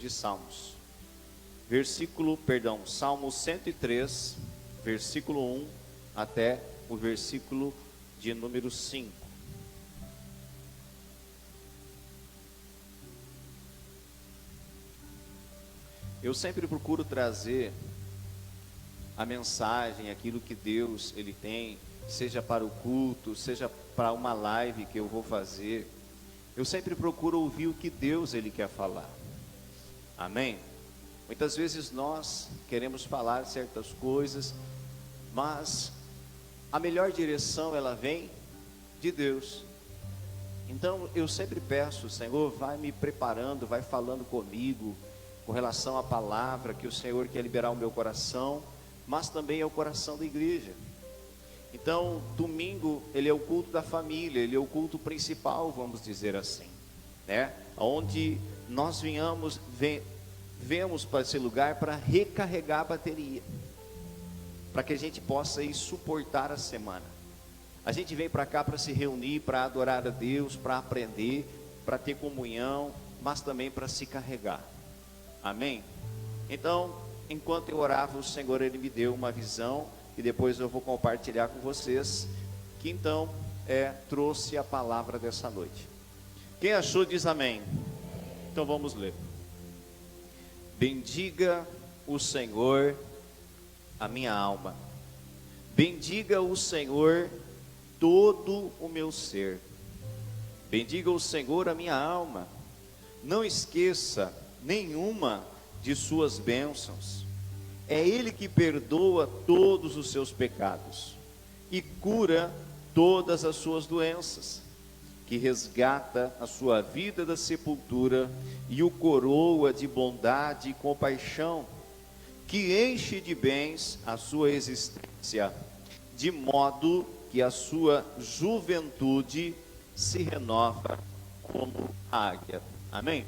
De Salmos, Salmo 103, versículo 1 até o versículo de número 5. Eu sempre procuro trazer a mensagem, aquilo que Deus ele tem, seja para o culto, seja para uma live que eu vou fazer. Eu sempre procuro ouvir o que Deus ele quer falar. Amém? Muitas vezes nós queremos falar certas coisas, mas a melhor direção ela vem de Deus. Então eu sempre peço, Senhor, vai me preparando, vai falando comigo com relação à palavra que o Senhor quer liberar o meu coração, mas também é o coração da igreja. Então, domingo ele é o culto da família, ele é o culto principal, vamos dizer assim, né? Onde nós viemos para esse lugar para recarregar a bateria, para que a gente possa ir suportar a semana. A gente vem para cá para se reunir, para adorar a Deus, para aprender, para ter comunhão, mas também para se carregar. Amém? Então, enquanto eu orava, o Senhor ele me deu uma visão que depois eu vou compartilhar com vocês, que então trouxe a palavra dessa noite. Quem achou diz amém. Então vamos ler. Bendiga o Senhor a minha alma, bendiga o Senhor todo o meu ser, bendiga o Senhor a minha alma, não esqueça nenhuma de suas bênçãos. É Ele que perdoa todos os seus pecados e cura todas as suas doenças, que resgata a sua vida da sepultura e o coroa de bondade e compaixão, que enche de bens a sua existência, de modo que a sua juventude se renova como a águia. Amém?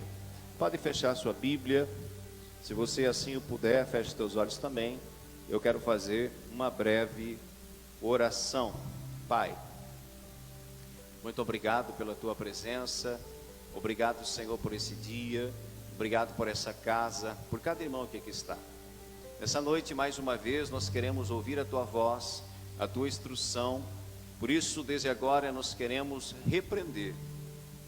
Pode fechar sua Bíblia, se você assim o puder, feche seus olhos também. Eu quero fazer uma breve oração. Pai, muito obrigado pela tua presença, obrigado, Senhor, por esse dia, obrigado por essa casa, por cada irmão que aqui está. Nessa noite, mais uma vez, nós queremos ouvir a tua voz, a tua instrução. Por isso, desde agora, nós queremos repreender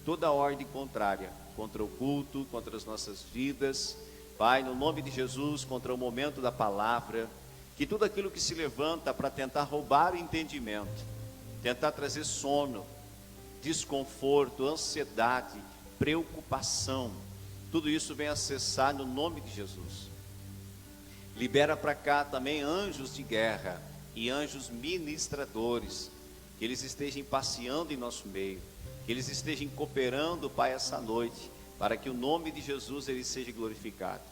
toda ordem contrária, contra o culto, contra as nossas vidas. Pai, no nome de Jesus, contra o momento da palavra, que tudo aquilo que se levanta para tentar roubar o entendimento, tentar trazer sono, desconforto, ansiedade, preocupação, tudo isso venha cessar no nome de Jesus. Libera para cá também anjos de guerra e anjos ministradores, que eles estejam passeando em nosso meio, que eles estejam cooperando, Pai, essa noite, para que o nome de Jesus ele seja glorificado.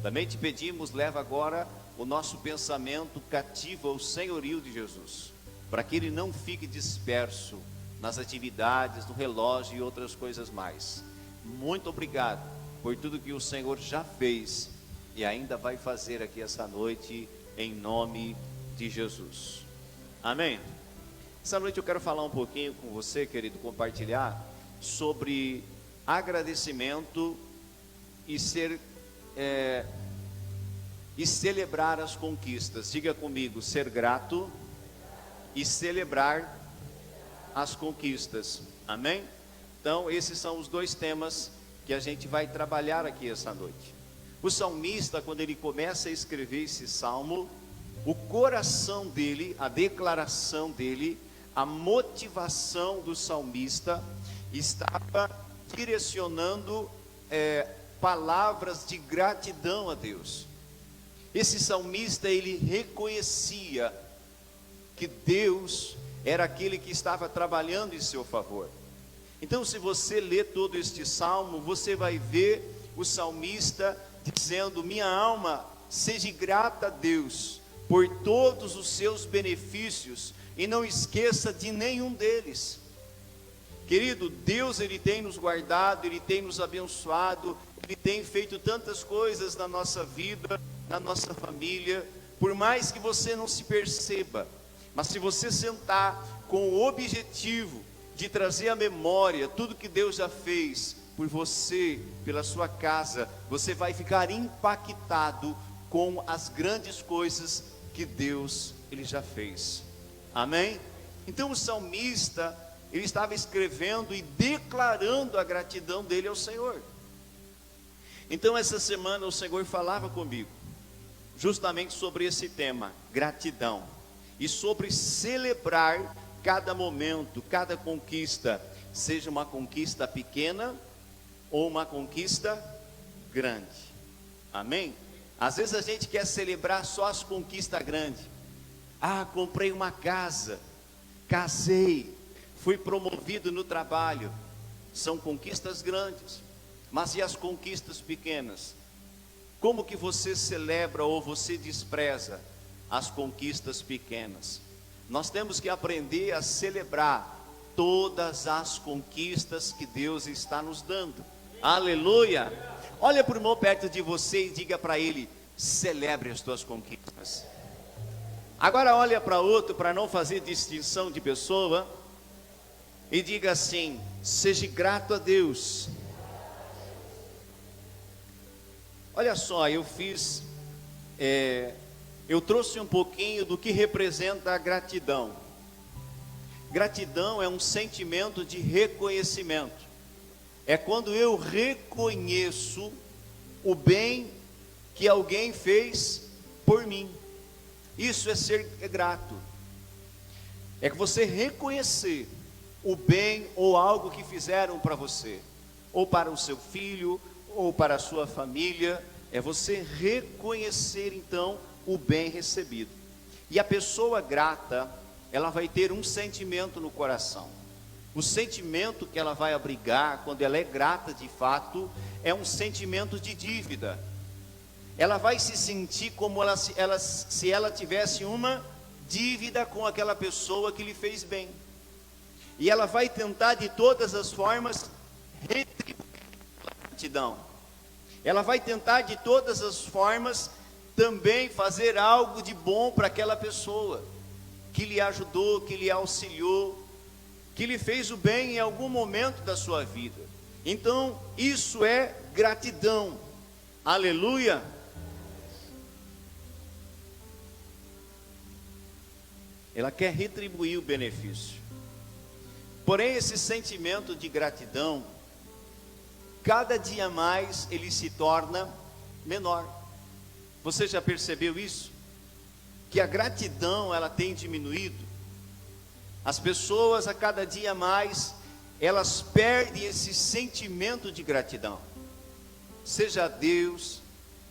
Também te pedimos, leva agora o nosso pensamento cativo ao senhorio de Jesus, para que ele não fique disperso nas atividades, no relógio e outras coisas mais. Muito obrigado por tudo que o Senhor já fez e ainda vai fazer aqui essa noite, em nome de Jesus. Amém? Essa noite eu quero falar um pouquinho com você, querido, compartilhar sobre agradecimento e celebrar as conquistas. Diga comigo, ser grato e celebrar as conquistas. Amém? Então esses são os dois temas que a gente vai trabalhar aqui essa noite. O salmista, quando ele começa a escrever esse salmo, o coração dele, a declaração dele, a motivação do salmista estava direcionando palavras de gratidão a Deus. Esse salmista, ele reconhecia que Deus era aquele que estava trabalhando em seu favor. Então, se você ler todo este salmo, você vai ver o salmista dizendo: minha alma, seja grata a Deus por todos os seus benefícios e não esqueça de nenhum deles. Querido, Deus ele tem nos guardado, ele tem nos abençoado, ele tem feito tantas coisas na nossa vida, na nossa família, por mais que você não se perceba. Mas se você sentar com o objetivo de trazer à memória tudo que Deus já fez por você, pela sua casa, você vai ficar impactado com as grandes coisas que Deus ele já fez. Amém? Então o salmista, ele estava escrevendo e declarando a gratidão dele ao Senhor. Então essa semana o Senhor falava comigo justamente sobre esse tema, gratidão, e sobre celebrar cada momento, cada conquista, seja uma conquista pequena ou uma conquista grande. Amém? Às vezes a gente quer celebrar só as conquistas grandes. Ah, comprei uma casa, casei, fui promovido no trabalho. São conquistas grandes. Mas e as conquistas pequenas? Como que você celebra ou você despreza as conquistas pequenas? Nós temos que aprender a celebrar todas as conquistas que Deus está nos dando. Aleluia! Olha para o irmão perto de você e diga para ele: celebre as tuas conquistas. Agora olha para outro, para não fazer distinção de pessoa, e diga assim: seja grato a Deus. Olha só, eu trouxe um pouquinho do que representa a gratidão. Gratidão é um sentimento de reconhecimento. É quando eu reconheço o bem que alguém fez por mim. Isso é ser grato. É que você reconhecer o bem ou algo que fizeram para você, ou para o seu filho, ou para a sua família. É você reconhecer então o bem recebido. E a pessoa grata, ela vai ter um sentimento no coração. O sentimento que ela vai abrigar quando ela é grata de fato é um sentimento de dívida. Ela vai se sentir como se ela tivesse uma dívida com aquela pessoa que lhe fez bem. E ela vai tentar de todas as formas retribuir a gratidão. Ela vai tentar de todas as formas também fazer algo de bom para aquela pessoa que lhe ajudou, que lhe auxiliou, que lhe fez o bem em algum momento da sua vida. Então, isso é gratidão. Aleluia! Ela quer retribuir o benefício. Porém, esse sentimento de gratidão, cada dia mais ele se torna menor. Você já percebeu isso? Que a gratidão ela tem diminuído. As pessoas a cada dia mais, elas perdem esse sentimento de gratidão. Seja a Deus,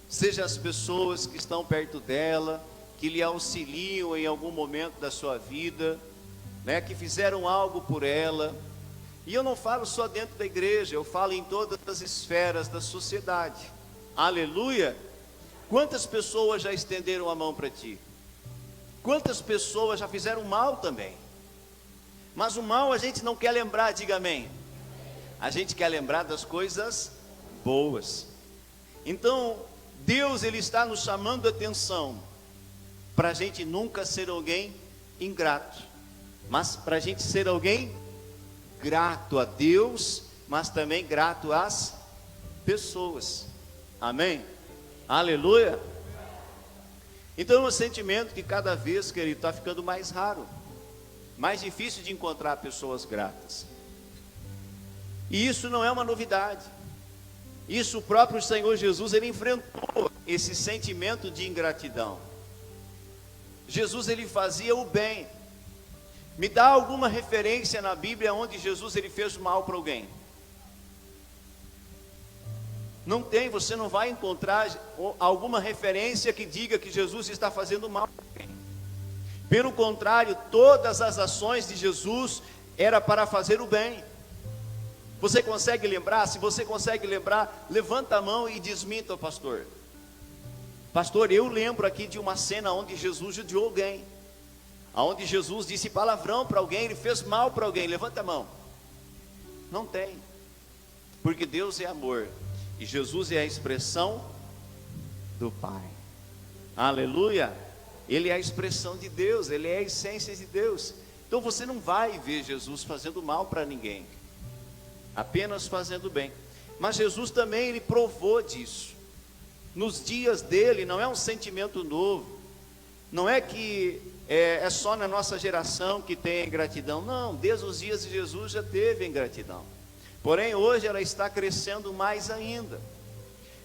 seja as pessoas que estão perto dela, que lhe auxiliam em algum momento da sua vida, né, que fizeram algo por ela. E eu não falo só dentro da igreja, eu falo em todas as esferas da sociedade. Aleluia! Quantas pessoas já estenderam a mão para ti? Quantas pessoas já fizeram mal também? Mas o mal a gente não quer lembrar, diga amém. A gente quer lembrar das coisas boas. Então, Deus ele está nos chamando a atenção para a gente nunca ser alguém ingrato, mas para a gente ser alguém grato a Deus, mas também grato às pessoas. Amém? Aleluia! Então é um sentimento que cada vez, querido, está ficando mais raro, mais difícil de encontrar pessoas gratas. E isso não é uma novidade. Isso o próprio Senhor Jesus, ele enfrentou esse sentimento de ingratidão. Jesus ele fazia o bem. Me dá alguma referência na Bíblia onde Jesus ele fez mal para alguém? Não tem, você não vai encontrar alguma referência que diga que Jesus está fazendo mal para alguém. Pelo contrário, todas as ações de Jesus era para fazer o bem. Você consegue lembrar? Se você consegue lembrar, levanta a mão e desminta, pastor. Pastor, eu lembro aqui de uma cena onde Jesus judiou alguém, onde Jesus disse palavrão para alguém, ele fez mal para alguém. Levanta a mão. Não tem, porque Deus é amor e Jesus é a expressão do Pai. Aleluia! Ele é a expressão de Deus, ele é a essência de Deus. Então você não vai ver Jesus fazendo mal para ninguém, apenas fazendo bem. Mas Jesus também, ele provou disso. Nos dias dele, não é um sentimento novo. Não é que é só na nossa geração que tem ingratidão. Não, desde os dias de Jesus já teve ingratidão. Porém, hoje ela está crescendo mais ainda.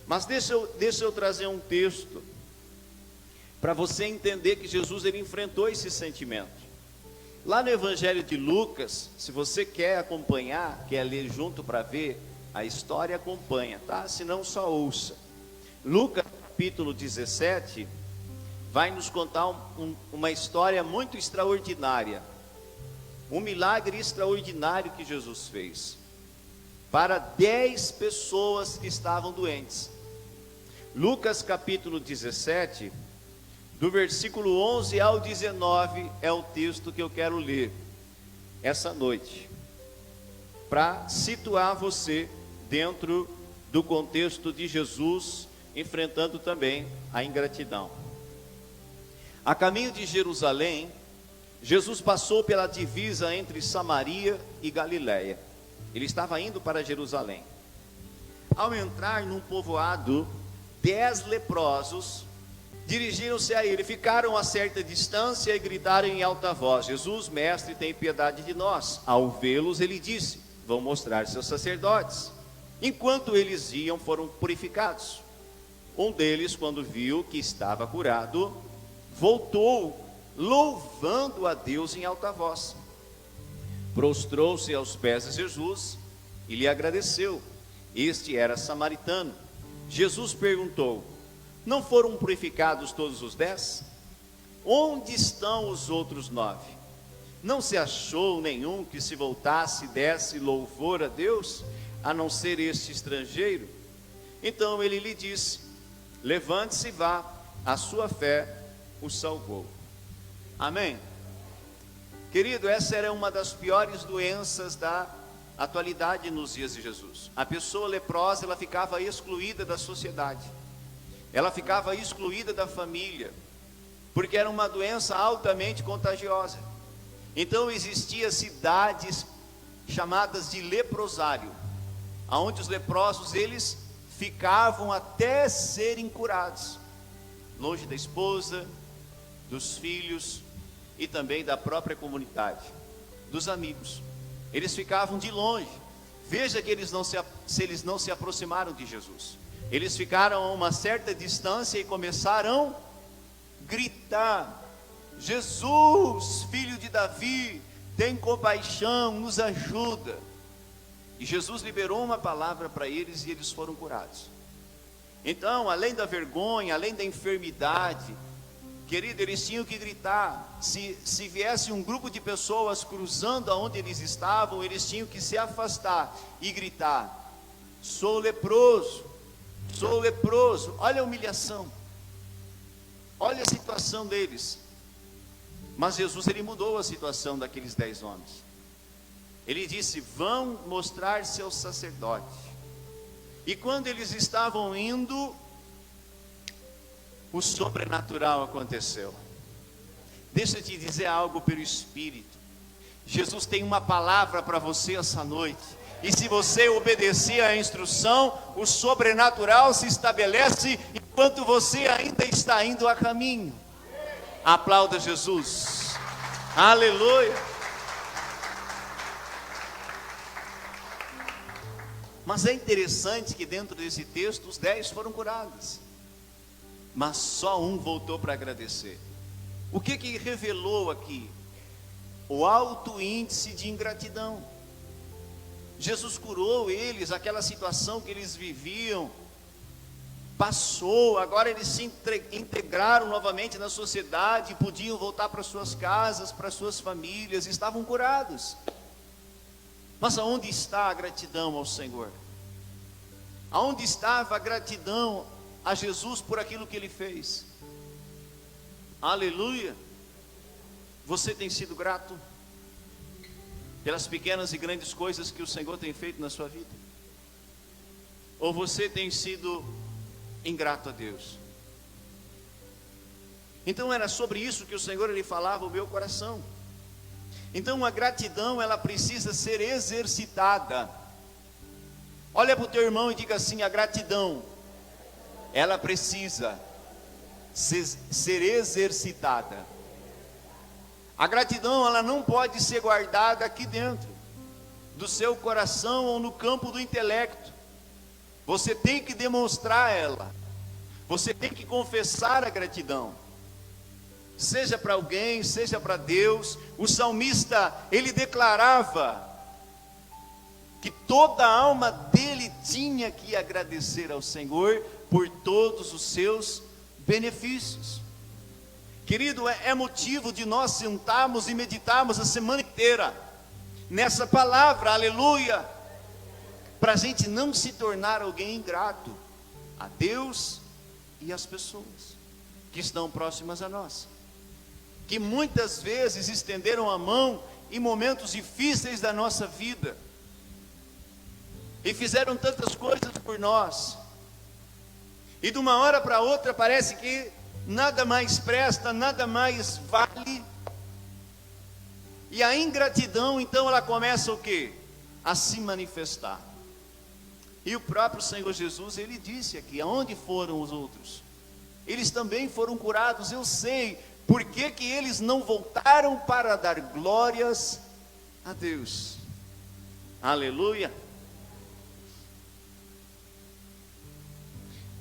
Mas deixa eu trazer um texto para você entender que Jesus, ele enfrentou esse sentimento. Lá no Evangelho de Lucas, se você quer acompanhar, quer ler junto para ver a história, acompanha, tá? Se não, só ouça. Lucas capítulo 17 vai nos contar uma história muito extraordinária, um milagre extraordinário que Jesus fez para 10 pessoas que estavam doentes. Lucas capítulo 17, do versículo 11 ao 19, é o texto que eu quero ler essa noite, para situar você dentro do contexto de Jesus, enfrentando também a ingratidão. A caminho de Jerusalém, Jesus passou pela divisa entre Samaria e Galiléia. Ele estava indo para Jerusalém. Ao entrar num povoado, 10 leprosos dirigiram-se a ele, ficaram a certa distância e gritaram em alta voz: Jesus, mestre, tem piedade de nós. Ao vê-los, ele disse: vão mostrar seus sacerdotes. Enquanto eles iam, foram purificados. Um deles, quando viu que estava curado, voltou, louvando a Deus em alta voz. Prostrou-se aos pés de Jesus e lhe agradeceu. Este era samaritano. Jesus perguntou: não foram purificados todos os 10? Onde estão os outros 9? Não se achou nenhum que se voltasse e desse louvor a Deus, a não ser este estrangeiro? Então ele lhe disse: levante-se e vá, a sua fé o salvou. Amém? Querido, essa era uma das piores doenças da atualidade nos dias de Jesus. A pessoa leprosa, ela ficava excluída da sociedade, ela ficava excluída da família, porque era uma doença altamente contagiosa. Então existiam cidades chamadas de leprosário, aonde os leprosos, eles ficavam até serem curados, longe da esposa, dos filhos e também da própria comunidade, dos amigos. Eles ficavam de longe. Veja que eles não se aproximaram de Jesus. Eles ficaram a uma certa distância e começaram a gritar: Jesus, filho de Davi, tem compaixão, nos ajuda. E Jesus liberou uma palavra para eles e eles foram curados. Então, além da vergonha, além da enfermidade, querido, eles tinham que gritar. Se viesse um grupo de pessoas cruzando aonde eles estavam, eles tinham que se afastar e gritar: sou leproso, sou leproso. Olha a humilhação, olha a situação deles. Mas Jesus, ele mudou a situação daqueles 10 homens. Ele disse: vão mostrar seus sacerdotes. E quando eles estavam indo, o sobrenatural aconteceu. Deixa eu te dizer algo pelo Espírito. Jesus tem uma palavra para você essa noite. E se você obedecer à instrução, o sobrenatural se estabelece enquanto você ainda está indo a caminho. Aplauda Jesus. Aleluia. Mas é interessante que dentro desse texto os 10 foram curados, mas só um voltou para agradecer. O que revelou aqui? O alto índice de ingratidão. Jesus curou eles, aquela situação que eles viviam passou, agora eles se integraram novamente na sociedade, podiam voltar para suas casas, para suas famílias, estavam curados. Mas aonde está a gratidão ao Senhor? Aonde estava a gratidão a Jesus por aquilo que Ele fez? Aleluia! Você tem sido grato pelas pequenas e grandes coisas que o Senhor tem feito na sua vida? Ou você tem sido ingrato a Deus? Então era sobre isso que o Senhor, Ele falava ao meu coração. Então a gratidão, ela precisa ser exercitada. Olha para o teu irmão e diga assim: a gratidão, ela precisa ser exercitada. A gratidão, ela não pode ser guardada aqui dentro do seu coração ou no campo do intelecto. Você tem que demonstrar ela. Você tem que confessar a gratidão. Seja para alguém, seja para Deus. O salmista, ele declarava que toda a alma dele tinha que agradecer ao Senhor por todos os seus benefícios. Querido, é motivo de nós sentarmos e meditarmos a semana inteira nessa palavra, aleluia, para a gente não se tornar alguém ingrato a Deus e às pessoas que estão próximas a nós, que muitas vezes estenderam a mão em momentos difíceis da nossa vida, e fizeram tantas coisas por nós, e de uma hora para outra parece que nada mais presta, nada mais vale, e a ingratidão então ela começa o quê? A se manifestar. E o próprio Senhor Jesus, ele disse aqui: aonde foram os outros? Eles também foram curados. Eu sei, por que que eles não voltaram para dar glórias a Deus? Aleluia.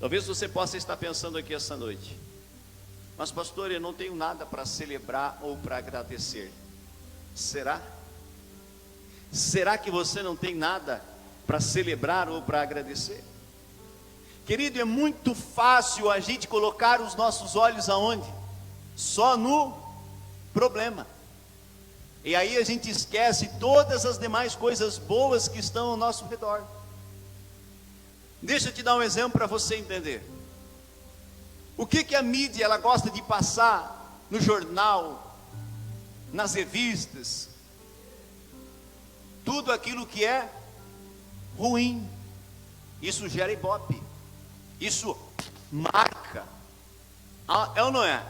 Talvez você possa estar pensando aqui essa noite: mas pastor, eu não tenho nada para celebrar ou para agradecer. Será? Será que você não tem nada para celebrar ou para agradecer? Querido, é muito fácil a gente colocar os nossos olhos aonde? Só no problema. E aí a gente esquece todas as demais coisas boas que estão ao nosso redor. Deixa eu te dar um exemplo para você entender. O que a mídia ela gosta de passar no jornal, nas revistas? Tudo aquilo que é ruim. Isso gera ibope. Isso marca. É ou não é?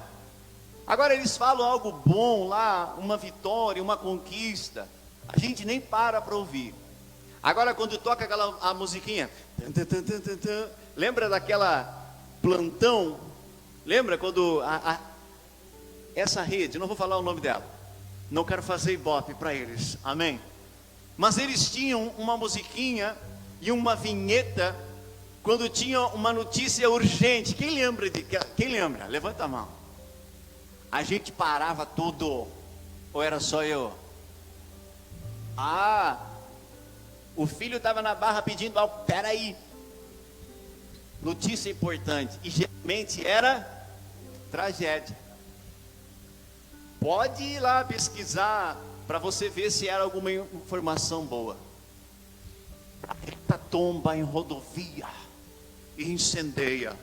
Agora eles falam algo bom lá, uma vitória, uma conquista, a gente nem para ouvir. Agora quando toca a musiquinha, lembra daquela plantão? Lembra quando essa rede, não vou falar o nome dela, não quero fazer ibope para eles, amém? Mas eles tinham uma musiquinha e uma vinheta quando tinha uma notícia urgente. Quem lembra? Levanta a mão. A gente parava tudo, ou era só eu? O filho estava na barra pedindo algo, peraí, notícia importante, e geralmente era tragédia. Pode ir lá pesquisar, para você ver se era alguma informação boa. Planeta tomba em rodovia e incendeia.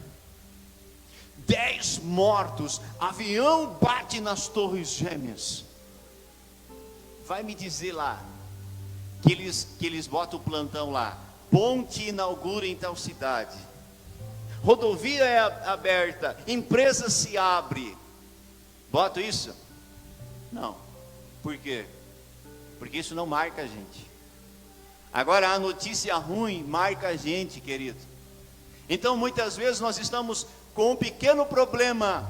10 mortos, avião bate nas torres gêmeas. Vai me dizer lá, que eles botam o plantão lá: ponte inaugura em tal cidade, rodovia é aberta, empresa se abre. Bota isso? Não. Por quê? Porque isso não marca a gente. Agora a notícia ruim marca a gente, querido. Então muitas vezes nós estamos com um pequeno problema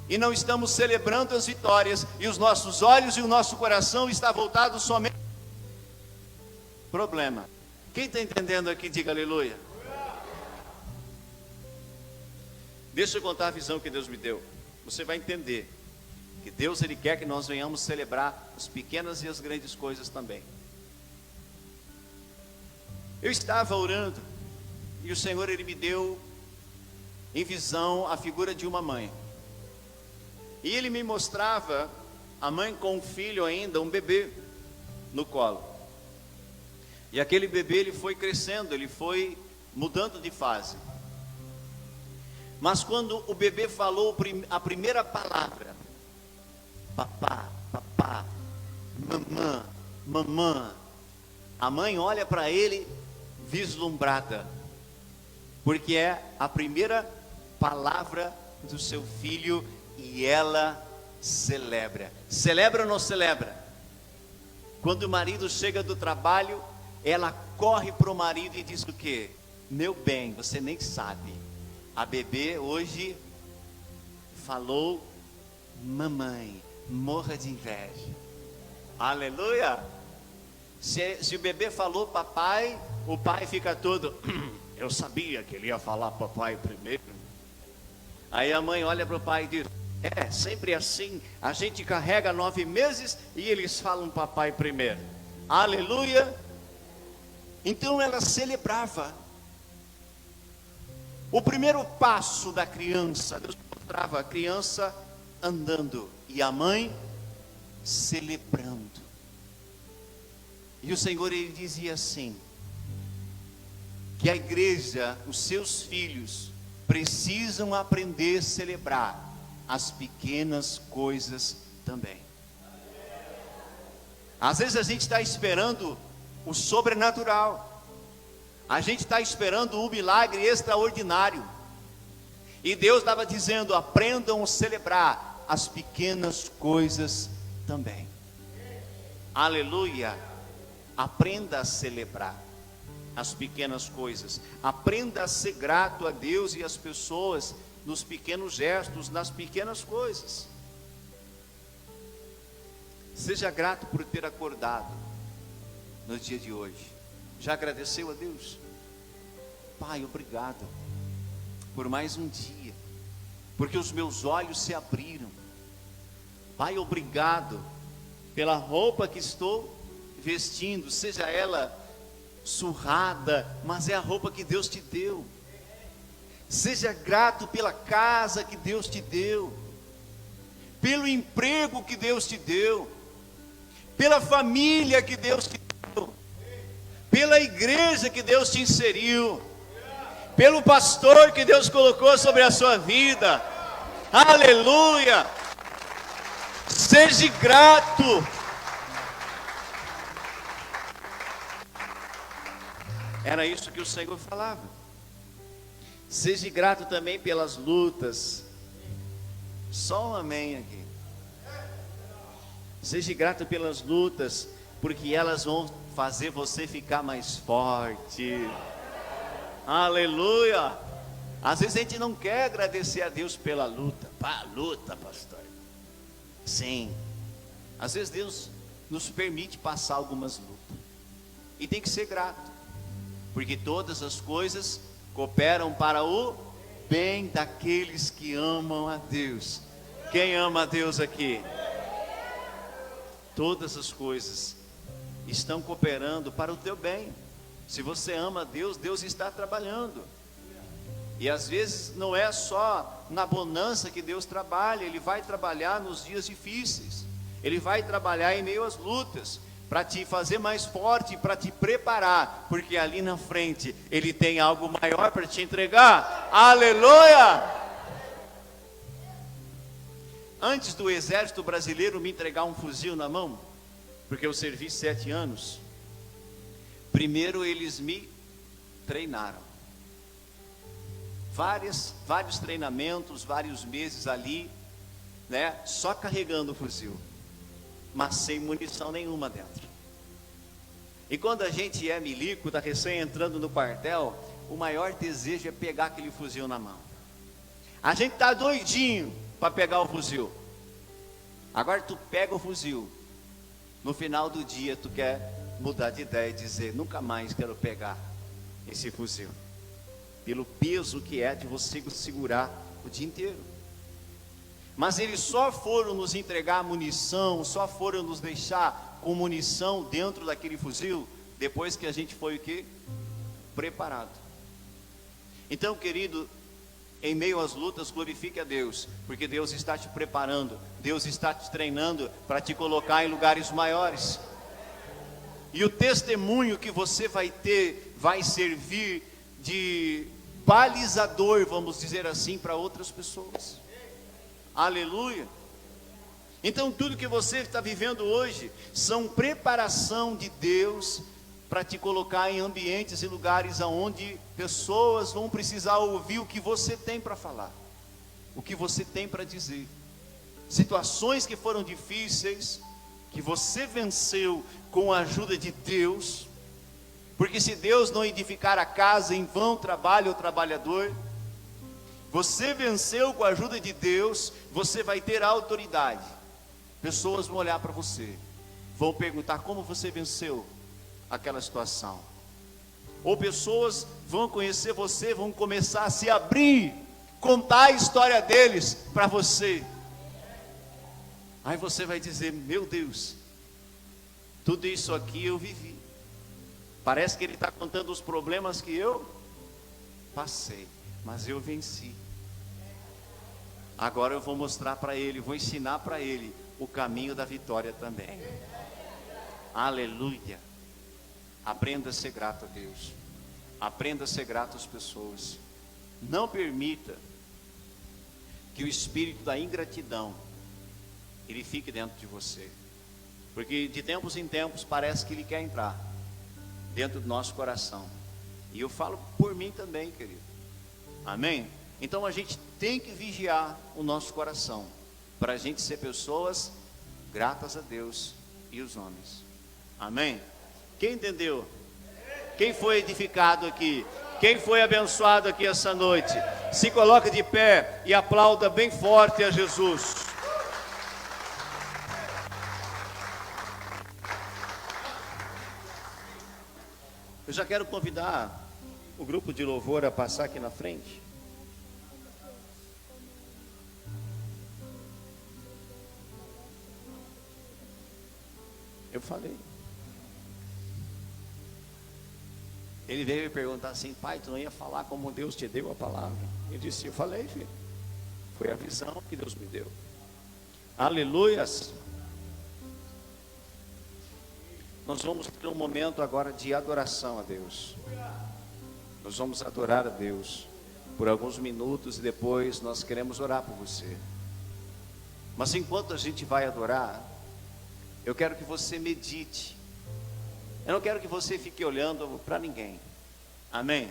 e não estamos celebrando as vitórias, e os nossos olhos e o nosso coração está voltado somente ao problema. Quem está entendendo aqui, diga aleluia. Deixa eu contar a visão que Deus me deu. Você vai entender que Deus, Ele quer que nós venhamos celebrar as pequenas e as grandes coisas também. Eu estava orando e o Senhor, Ele me deu em visão a figura de uma mãe. E Ele me mostrava a mãe com um filho ainda, um bebê no colo. E aquele bebê, ele foi crescendo, ele foi mudando de fase. Mas quando o bebê falou a primeira palavra, papá, papá, mamã, mamã, a mãe olha para ele vislumbrada, porque é a primeira palavra do seu filho, e ela celebra. Celebra ou não celebra? Quando o marido chega do trabalho, ela corre para o marido e diz o quê? Meu bem, você nem sabe, a bebê hoje falou mamãe, morra de inveja. Aleluia. Se o bebê falou papai, o pai fica todo, eu sabia que ele ia falar papai primeiro. Aí a mãe olha para o pai e diz, é sempre assim, a gente carrega 9 meses e eles falam papai primeiro. Aleluia. Então ela celebrava o primeiro passo da criança. Deus mostrava a criança andando e a mãe celebrando. E o Senhor, ele dizia assim, que a igreja, os seus filhos, precisam aprender a celebrar as pequenas coisas também. Às vezes a gente está esperando o sobrenatural, a gente está esperando um milagre extraordinário, e Deus estava dizendo, aprendam a celebrar as pequenas coisas também. Aleluia. Aprenda a celebrar as pequenas coisas, aprenda a ser grato a Deus e às pessoas, nos pequenos gestos, nas pequenas coisas. Seja grato por ter acordado no dia de hoje. Já agradeceu a Deus? Pai, obrigado por mais um dia, porque os meus olhos se abriram. Pai, obrigado pela roupa que estou vestindo, seja ela surrada, mas é a roupa que Deus te deu. Seja grato pela casa que Deus te deu, pelo emprego que Deus te deu, pela família que Deus te deu, pela igreja que Deus te inseriu, pelo pastor que Deus colocou sobre a sua vida. Aleluia. Seja grato. Era isso que o Senhor falava. Seja grato também pelas lutas. Só um amém aqui. Seja grato pelas lutas, porque elas vão fazer você ficar mais forte. Aleluia. Às vezes a gente não quer agradecer a Deus pela luta. Pá, luta, pastor. Sim. Às vezes Deus nos permite passar algumas lutas. E tem que ser grato, porque todas as coisas cooperam para o bem daqueles que amam a Deus. Quem ama a Deus aqui? Todas as coisas estão cooperando para o teu bem. Se você ama a Deus, Deus está trabalhando. E às vezes não é só na bonança que Deus trabalha, Ele vai trabalhar nos dias difíceis. Ele vai trabalhar em meio às lutas, para te fazer mais forte, para te preparar, porque ali na frente Ele tem algo maior para te entregar. Aleluia! Antes do exército brasileiro me entregar um fuzil na mão, porque eu servi 7 anos, primeiro eles me treinaram. Vários treinamentos, vários meses ali, né, só carregando o fuzil, mas sem munição nenhuma dentro. E quando a gente é milico, está recém entrando no quartel, o maior desejo é pegar aquele fuzil na mão. A gente está doidinho para pegar o fuzil. Agora tu pega o fuzil, no final do dia tu quer mudar de ideia e dizer, nunca mais quero pegar esse fuzil, pelo peso que é de você segurar o dia inteiro. Mas eles só foram nos entregar munição, só foram nos deixar com munição dentro daquele fuzil, depois que a gente foi o quê? Preparado. Então, querido, em meio às lutas, glorifique a Deus, porque Deus está te preparando, Deus está te treinando para te colocar em lugares maiores. E o testemunho que você vai ter, vai servir de balizador, vamos dizer assim, para outras pessoas. Aleluia. Então tudo que você está vivendo hoje, são preparação de Deus, para te colocar em ambientes e lugares onde pessoas vão precisar ouvir o que você tem para falar, o que você tem para dizer. Situações que foram difíceis, que você venceu com a ajuda de Deus, Porque se Deus não edificar a casa, em vão trabalha o trabalhador. Você venceu com a ajuda de Deus, você vai ter autoridade. Pessoas vão olhar para você, vão perguntar como você venceu aquela situação. Ou pessoas vão conhecer você, vão começar a se abrir, contar a história deles para você. Aí você vai dizer: meu Deus, tudo isso aqui eu vivi. Parece que ele está contando os problemas que eu passei, mas eu venci. Agora eu vou mostrar para ele, vou ensinar para ele o caminho da vitória também. Aleluia. Aprenda a ser grato a Deus. Aprenda a ser grato às pessoas. Não permita que o espírito da ingratidão ele fique dentro de você. Porque de tempos em tempos parece que ele quer entrar dentro do nosso coração. E eu falo por mim também, querido. Amém? Então a gente tem que vigiar o nosso coração, para a gente ser pessoas gratas a Deus e os homens. Amém? Quem entendeu? Quem foi edificado aqui? Quem foi abençoado aqui essa noite? Se coloca de pé e aplauda bem forte a Jesus. Eu já quero convidar o grupo de louvor a passar aqui na frente. Eu falei. Ele veio me perguntar assim: pai, tu não ia falar como Deus te deu a palavra? Eu disse: eu falei, filho. Foi a visão que Deus me deu. Aleluias. Nós vamos ter um momento agora de adoração a Deus. Nós vamos adorar a Deus por alguns minutos e depois nós queremos orar por você. Mas enquanto a gente vai adorar, eu quero que você medite. Eu não quero que você fique olhando para ninguém. Amém?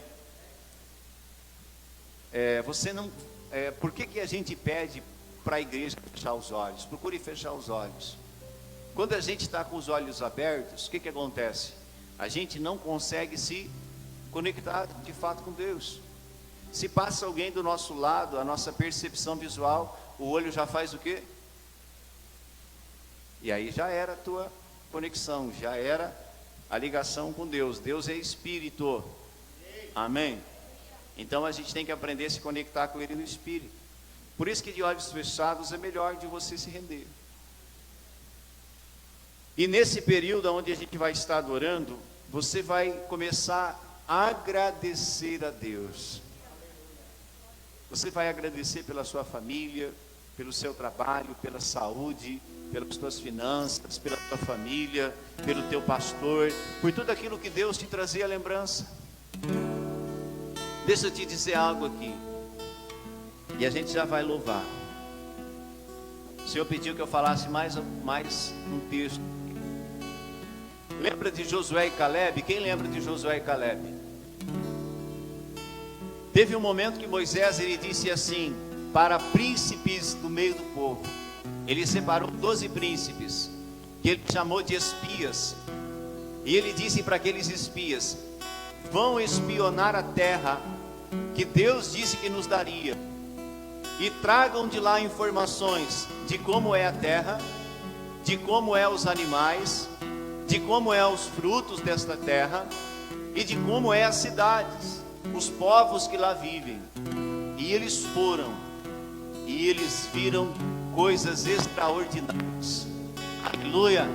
Por que a gente pede para a igreja fechar os olhos? Procure fechar os olhos. Quando a gente está com os olhos abertos, o que acontece? A gente não consegue se conectar de fato com Deus. Se passa alguém do nosso lado, a nossa percepção visual, o olho já faz o quê? E aí já era a tua conexão, já era a ligação com Deus. Deus é Espírito. Amém? Então a gente tem que aprender a se conectar com Ele no Espírito. Por isso que de olhos fechados é melhor de você se render. E nesse período onde a gente vai estar adorando, você vai começar a agradecer a Deus. Você vai agradecer pela sua família, pelo seu trabalho, pela saúde, pelas tuas finanças, pela tua família, pelo teu pastor, por tudo aquilo que Deus te trazia a lembrança. Deixa eu te dizer algo aqui, e a gente já vai louvar. O Senhor pediu que eu falasse mais um texto. Lembra de Josué e Caleb? Quem lembra de Josué e Caleb? Teve um momento que Moisés ele disse assim para príncipes do meio do povo. Ele separou 12 príncipes, que ele chamou de espias. E ele disse para aqueles espias: vão espionar a terra que Deus disse que nos daria, e tragam de lá informações de como é a terra, de como é os animais, de como é os frutos desta terra, e de como é as cidades, os povos que lá vivem. E eles foram, e eles viram coisas extraordinárias. Aleluia.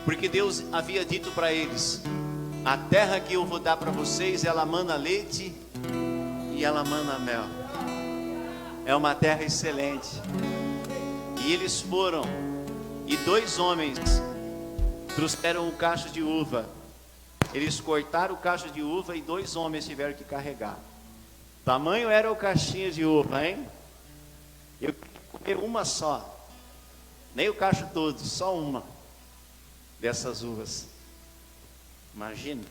Porque Deus havia dito para eles: a terra que eu vou dar para vocês, ela mana leite e ela mana mel. É uma terra excelente. E eles foram, e 2 homens trouxeram um cacho de uva. Eles cortaram o cacho de uva e 2 homens tiveram que carregar. Tamanho era o cachinho de uva, hein? Eu comi uma só, nem o cacho todo, só uma dessas uvas. Imagina.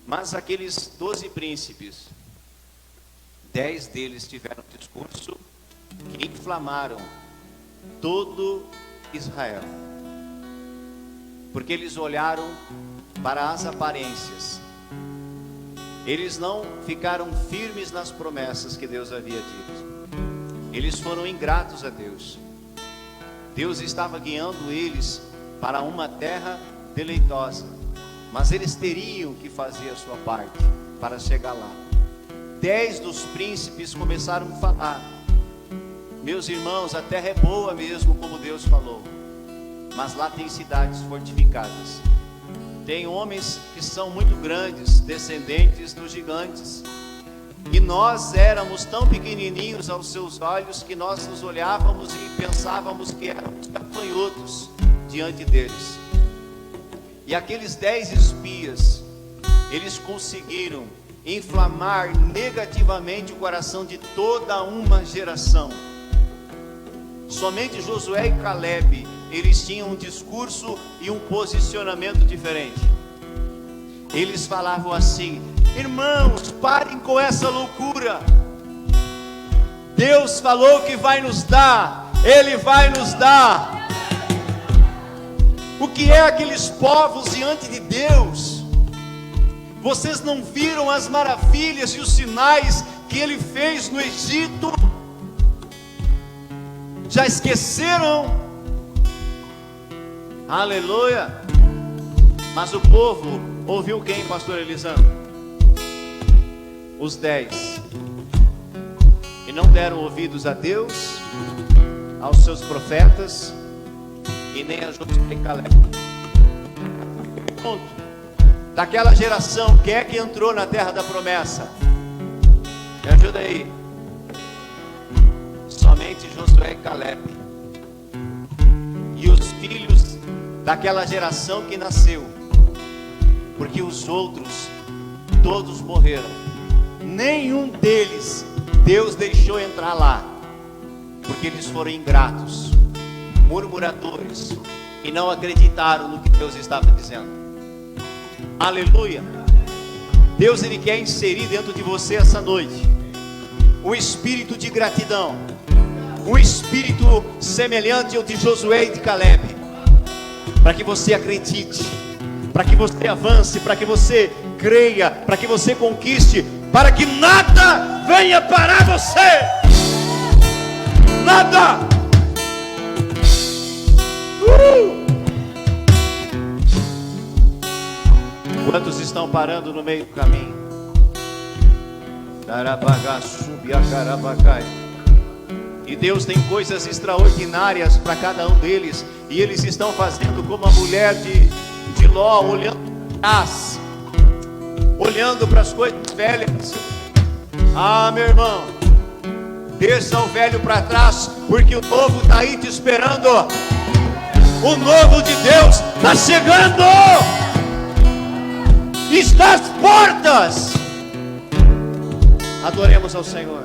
Mas aqueles 12 príncipes, 10 deles tiveram um discurso que inflamaram todo Israel. Porque eles olharam para as aparências. Eles não ficaram firmes nas promessas que Deus havia dito. Eles foram ingratos a Deus. Deus estava guiando eles para uma terra deleitosa, mas eles teriam que fazer a sua parte para chegar lá. 10 dos príncipes começaram a falar: meus irmãos, a terra é boa mesmo, como Deus falou, mas lá tem cidades fortificadas, tem homens que são muito grandes, descendentes dos gigantes, e nós éramos tão pequenininhos aos seus olhos que nós nos olhávamos e pensávamos que éramos gafanhotos diante deles. E aqueles 10 espias, eles conseguiram inflamar negativamente o coração de toda uma geração. Somente Josué e Caleb, eles tinham um discurso e um posicionamento diferente. Eles falavam assim: irmãos, parem com essa loucura. Deus falou que vai nos dar, Ele vai nos dar. O que é aqueles povos diante de Deus? Vocês não viram as maravilhas e os sinais que Ele fez no Egito? Já esqueceram? Aleluia! Mas o povo ouviu quem, pastor Elisandro? Os 10. E não deram ouvidos a Deus, aos seus profetas, e nem a Josué e Caleb. Ponto. Daquela geração, quem é que entrou na terra da promessa? Me ajuda aí. Somente Josué e Caleb. E os filhos daquela geração que nasceu, porque os outros todos morreram. Nenhum deles Deus deixou entrar lá, porque eles foram ingratos, murmuradores, e não acreditaram no que Deus estava dizendo. Aleluia. Deus, Ele quer inserir dentro de você essa noite um espírito de gratidão, um espírito semelhante ao de Josué e de Caleb, para que você acredite, para que você avance, para que você creia, para que você conquiste, para que nada venha parar você. Nada. Quantos estão parando no meio do caminho? E Deus tem coisas extraordinárias para cada um deles, e eles estão fazendo como a mulher de Ló, olhando para trás, olhando para as coisas velhas. Ah, meu irmão, deixa o velho para trás, porque o novo está aí te esperando. O novo de Deus está chegando, está às portas. Adoremos ao Senhor.